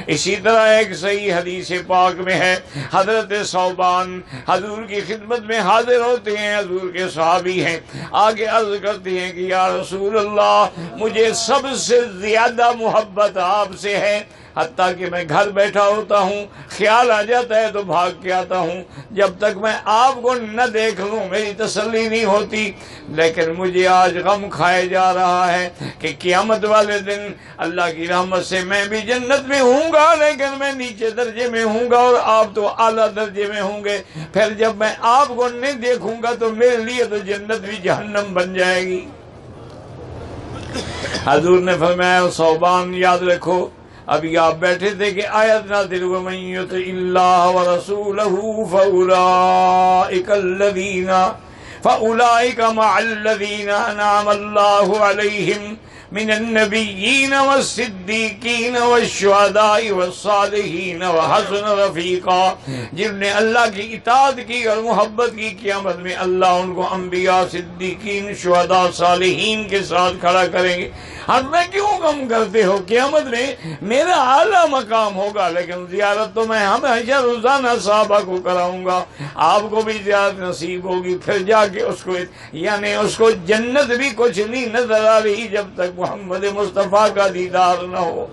اسی طرح ایک صحیح حدیث پاک میں ہے، حضرت ثوبان حضور کی خدمت میں حاضر ہوتے ہیں، حضور کے صحابی ہیں، آگے عرض کرتے ہیں کہ یا رسول اللہ مجھے سب سے زیادہ محبت آپ سے ہے، حتیٰ کہ میں گھر بیٹھا ہوتا ہوں، خیال آ جاتا ہے تو بھاگ کے آتا ہوں، جب تک میں آپ کو نہ دیکھ لوں میری تسلی نہیں ہوتی۔ لیکن مجھے آج غم کھائے جا رہا ہے کہ قیامت والے دن اللہ کی رحمت سے میں بھی جنت میں ہوں گا، لیکن میں نیچے درجے میں ہوں گا اور آپ تو اعلیٰ درجے میں ہوں گے، پھر جب میں آپ کو نہیں دیکھوں گا تو میرے لیے تو جنت بھی جہنم بن جائے گی۔ حضور نے فرمایا ثوبان یاد رکھو، ابھی آپ بیٹھے تھے کہ آیت نازل ہوئی وَمَن يُطِعِ اللَّهَ وَرَسُولَهُ فَأُولَٰئِكَ مَعَ الَّذِينَ أَنْعَمَ اللَّهُ عَلَيْهِمْ من النبيين والصديقين والشهداء والصالحين وحسن رفيقا، جن نے اللہ کی اطاعت کی اور محبت کی، قیامت میں اللہ ان کو انبیاء، صدیقین، شہداء، صالحین کے ساتھ کھڑا کریں گے۔ ہم میں کیوں غم کرتے ہو؟ قیامت میں میرا اعلیٰ مقام ہوگا، لیکن زیارت تو میں ہمیشہ روزانہ صحابہ کو کراؤں گا، آپ کو بھی زیارت نصیب ہوگی، پھر جا کے اس کو یعنی اس کو جنت بھی کچھ نہیں نظر آ رہی جب تک محمد مصطفیٰ کا دیدار نہ ہو۔